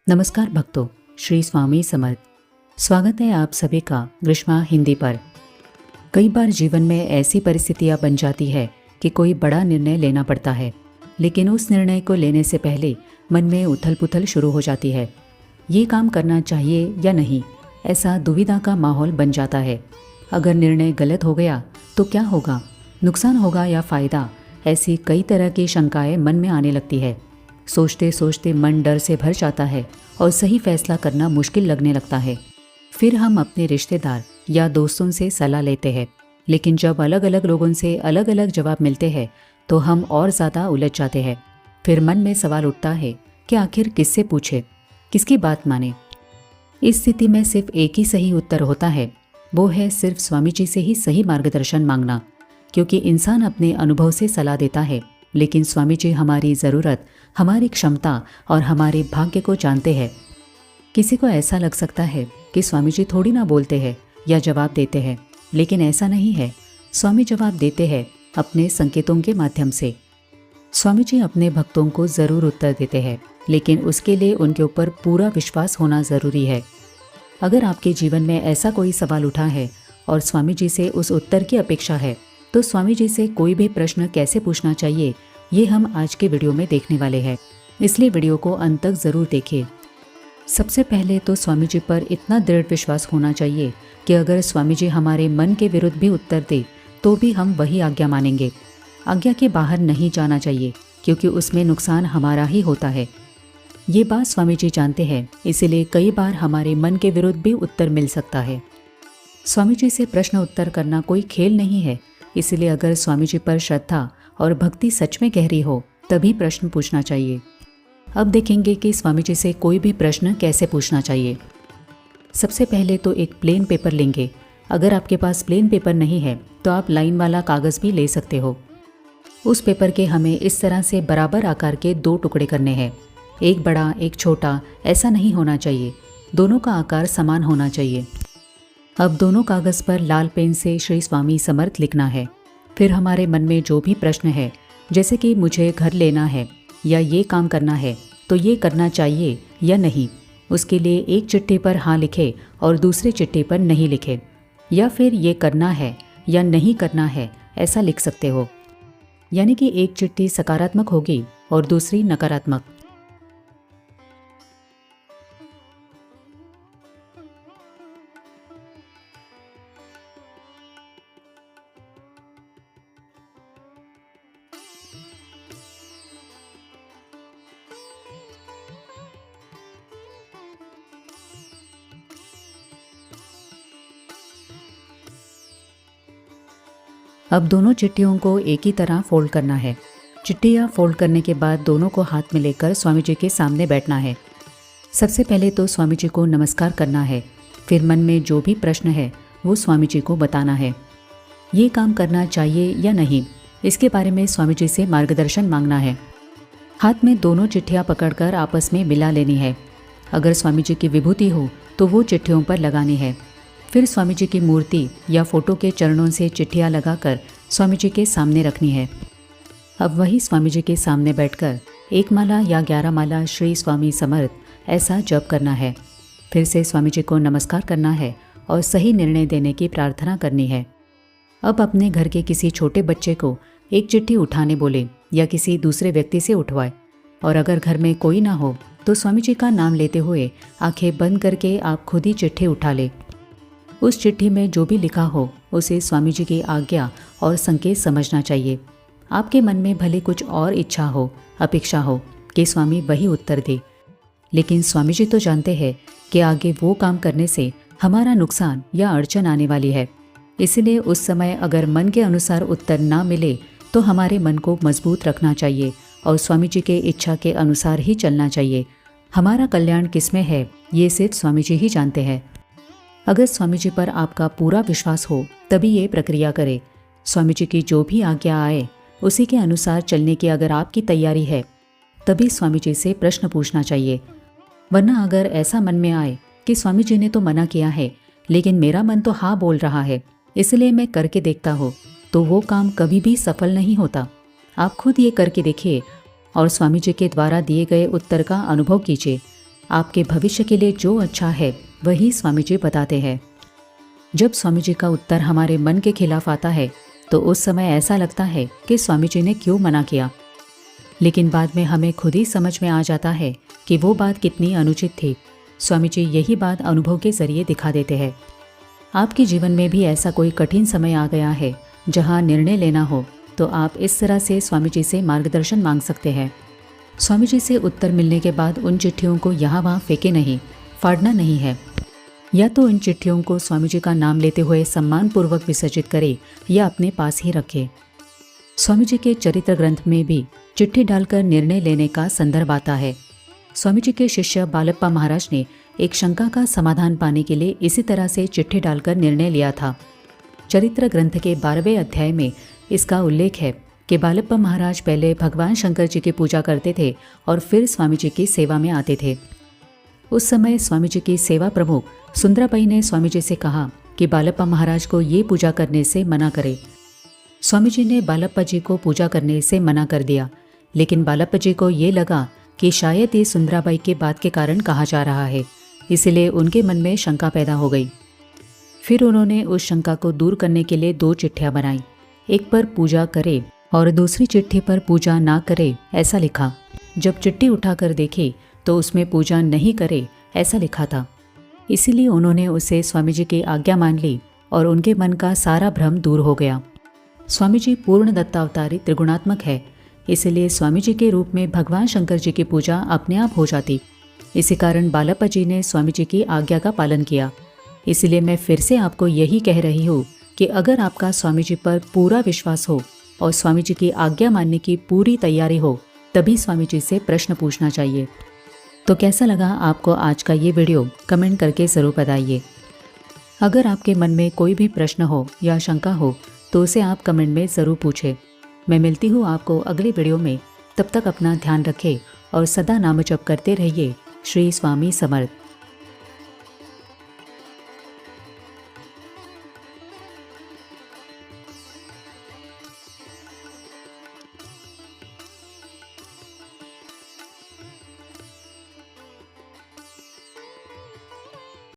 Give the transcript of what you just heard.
नमस्कार भक्तों, श्री स्वामी समर्थ। स्वागत है आप सभी का ग्रीष्मा हिंदी पर। कई बार जीवन में ऐसी परिस्थितियां बन जाती है कि कोई बड़ा निर्णय लेना पड़ता है, लेकिन उस निर्णय को लेने से पहले मन में उथल पुथल शुरू हो जाती है। ये काम करना चाहिए या नहीं, ऐसा दुविधा का माहौल बन जाता है। अगर निर्णय गलत हो गया तो क्या होगा, नुकसान होगा या फ़ायदा, ऐसी कई तरह की शंकाएं मन में आने लगती है। सोचते सोचते मन डर से भर जाता है और सही फैसला करना मुश्किल लगने लगता है। फिर हम अपने रिश्तेदार या दोस्तों से सलाह लेते हैं, लेकिन जब अलग अलग लोगों से अलग अलग जवाब मिलते हैं तो हम और ज़्यादा उलझ जाते हैं। फिर मन में सवाल उठता है कि आखिर किससे पूछे, किसकी बात माने। इस स्थिति में सिर्फ एक ही सही उत्तर होता है, वो है सिर्फ स्वामी जी से ही सही मार्गदर्शन मांगना। क्योंकि इंसान अपने अनुभव से सलाह देता है, लेकिन स्वामी जी हमारी ज़रूरत, हमारी क्षमता और हमारे भाग्य को जानते हैं। किसी को ऐसा लग सकता है कि स्वामी जी थोड़ी ना बोलते हैं या जवाब देते हैं, लेकिन ऐसा नहीं है। स्वामी जवाब देते हैं अपने संकेतों के माध्यम से। स्वामी जी अपने भक्तों को ज़रूर उत्तर देते हैं, लेकिन उसके लिए उनके ऊपर पूरा विश्वास होना ज़रूरी है। अगर आपके जीवन में ऐसा कोई सवाल उठा है और स्वामी जी से उस उत्तर की अपेक्षा है, तो स्वामी जी से कोई भी प्रश्न कैसे पूछना चाहिए, ये हम आज के वीडियो में देखने वाले हैं। इसलिए वीडियो को अंत तक ज़रूर देखिए। सबसे पहले तो स्वामी जी पर इतना दृढ़ विश्वास होना चाहिए कि अगर स्वामी जी हमारे मन के विरुद्ध भी उत्तर दे तो भी हम वही आज्ञा मानेंगे। आज्ञा के बाहर नहीं जाना चाहिए, क्योंकि उसमें नुकसान हमारा ही होता है। ये बात स्वामी जी जानते हैं, इसीलिए कई बार हमारे मन के विरुद्ध भी उत्तर मिल सकता है। स्वामी जी से प्रश्न उत्तर करना कोई खेल नहीं है, इसलिए अगर स्वामी जी पर श्रद्धा और भक्ति सच में गहरी हो तभी प्रश्न पूछना चाहिए। अब देखेंगे कि स्वामी जी से कोई भी प्रश्न कैसे पूछना चाहिए। सबसे पहले तो एक प्लेन पेपर लेंगे। अगर आपके पास प्लेन पेपर नहीं है तो आप लाइन वाला कागज़ भी ले सकते हो। उस पेपर के हमें इस तरह से बराबर आकार के 2 टुकड़े करने हैं, एक बड़ा एक छोटा। ऐसा नहीं होना चाहिए, दोनों का आकार समान होना चाहिए। अब दोनों कागज़ पर लाल पेन से श्री स्वामी समर्थ लिखना है। फिर हमारे मन में जो भी प्रश्न है, जैसे कि मुझे घर लेना है या ये काम करना है, तो ये करना चाहिए या नहीं, उसके लिए एक चिट्ठी पर हाँ लिखे और दूसरी चिट्ठी पर नहीं लिखे। या फिर ये करना है या नहीं करना है, ऐसा लिख सकते हो। यानी कि एक चिट्ठी सकारात्मक होगी और दूसरी नकारात्मक। अब दोनों चिट्ठियों को एक ही तरह फोल्ड करना है। चिट्ठियाँ फोल्ड करने के बाद दोनों को हाथ में लेकर स्वामी जी के सामने बैठना है। सबसे पहले तो स्वामी जी को नमस्कार करना है। फिर मन में जो भी प्रश्न है वो स्वामी जी को बताना है। ये काम करना चाहिए या नहीं, इसके बारे में स्वामी जी से मार्गदर्शन मांगना है। हाथ में दोनों चिट्ठियाँ पकड़कर आपस में मिला लेनी है। अगर स्वामी जी की विभूति हो तो वो चिट्ठियों पर लगानी है। फिर स्वामी जी की मूर्ति या फोटो के चरणों से चिट्ठियाँ लगाकर स्वामी जी के सामने रखनी है। अब वही स्वामी जी के सामने बैठकर 1 माला या 11 माला श्री स्वामी समर्थ ऐसा जप करना है। फिर से स्वामी जी को नमस्कार करना है और सही निर्णय देने की प्रार्थना करनी है। अब अपने घर के किसी छोटे बच्चे को एक चिट्ठी उठाने बोले या किसी दूसरे व्यक्ति से उठवाए। और अगर घर में कोई ना हो तो स्वामी जी का नाम लेते हुए आंखें बंद करके आप खुद ही चिट्ठी उठा ले। उस चिट्ठी में जो भी लिखा हो उसे स्वामी जी की आज्ञा और संकेत समझना चाहिए। आपके मन में भले कुछ और इच्छा हो, अपेक्षा हो कि स्वामी वही उत्तर दे, लेकिन स्वामी जी तो जानते हैं कि आगे वो काम करने से हमारा नुकसान या अड़चन आने वाली है। इसलिए उस समय अगर मन के अनुसार उत्तर ना मिले तो हमारे मन को मजबूत रखना चाहिए और स्वामी जी के इच्छा के अनुसार ही चलना चाहिए। हमारा कल्याण किसमें है ये सिर्फ स्वामी जी ही जानते हैं। अगर स्वामी जी पर आपका पूरा विश्वास हो तभी ये प्रक्रिया करें। स्वामी जी की जो भी आज्ञा आए उसी के अनुसार चलने की अगर आपकी तैयारी है तभी स्वामी जी से प्रश्न पूछना चाहिए। वरना अगर ऐसा मन में आए कि स्वामी जी ने तो मना किया है लेकिन मेरा मन तो हाँ बोल रहा है, इसलिए मैं करके देखता हूँ, तो वो काम कभी भी सफल नहीं होता। आप खुद ये करके देखिए और स्वामी जी के द्वारा दिए गए उत्तर का अनुभव कीजिए। आपके भविष्य के लिए जो अच्छा है वही स्वामी जी बताते हैं। जब स्वामी जी का उत्तर हमारे मन के खिलाफ आता है तो उस समय ऐसा लगता है कि स्वामी जी ने क्यों मना किया, लेकिन बाद में हमें खुद ही समझ में आ जाता है कि वो बात कितनी अनुचित थी। स्वामी जी यही बात अनुभव के जरिए दिखा देते हैं। आपके जीवन में भी ऐसा कोई कठिन समय आ गया है जहां निर्णय लेना हो, तो आप इस तरह से स्वामी जी से मार्गदर्शन मांग सकते हैं। स्वामी जी से उत्तर मिलने के बाद उन चिट्ठियों को यहाँ वहाँ फेंके नहीं, फाड़ना नहीं है। या तो इन चिट्ठियों को स्वामी जी का नाम लेते हुए सम्मानपूर्वक विसर्जित करे या अपने पास ही रखे। स्वामी जी के चरित्र ग्रंथ में भी चिट्ठी डालकर निर्णय लेने का संदर्भ आता है। स्वामी जी के शिष्य बालप्पा महाराज ने एक शंका का समाधान पाने के लिए इसी तरह से चिट्ठी डालकर निर्णय लिया था। चरित्र ग्रंथ के 12वें अध्याय में इसका उल्लेख है कि बालप्पा महाराज पहले भगवान शंकर जी की पूजा करते थे और फिर स्वामी जी की सेवा में आते थे। उस समय स्वामी जी की सेवा प्रमुख सुंदराबाई ने स्वामी जी से कहा कि बालप्पा महाराज को ये पूजा करने से मना करे। स्वामी जी ने बालप्पा जी को पूजा करने से मना कर दिया, लेकिन बालप्पा जी को ये लगा कि शायद ये सुंदराबाई के बात के कारण कहा जा रहा है, इसलिए उनके मन में शंका पैदा हो गई। फिर उन्होंने उस शंका को दूर करने के लिए 2 चिट्ठियां बनाई। एक पर पूजा करे और दूसरी चिट्ठी पर पूजा ना करे ऐसा लिखा। जब चिट्ठी उठाकर देखी तो उसमें पूजा नहीं करे ऐसा लिखा था। इसीलिए उन्होंने उसे स्वामी जी की आज्ञा मान ली और उनके मन का सारा भ्रम दूर हो गया। स्वामी जी पूर्ण दत्तावतारी त्रिगुणात्मक है, इसलिए स्वामी जी के रूप में भगवान शंकर जी की पूजा अपने आप हो जाती। इसी कारण बालप्पा जी ने स्वामी जी की आज्ञा का पालन किया। इसलिए मैं फिर से आपको यही कह रही हूँ कि अगर आपका स्वामी जी पर पूरा विश्वास हो और स्वामी जी की आज्ञा मानने की पूरी तैयारी हो, तभी स्वामी जी से प्रश्न पूछना चाहिए। तो कैसा लगा आपको आज का ये वीडियो, कमेंट करके ज़रूर बताइए। अगर आपके मन में कोई भी प्रश्न हो या शंका हो तो उसे आप कमेंट में ज़रूर पूछें। मैं मिलती हूँ आपको अगली वीडियो में। तब तक अपना ध्यान रखें और सदा नाम जप करते रहिए। श्री स्वामी समर्थ।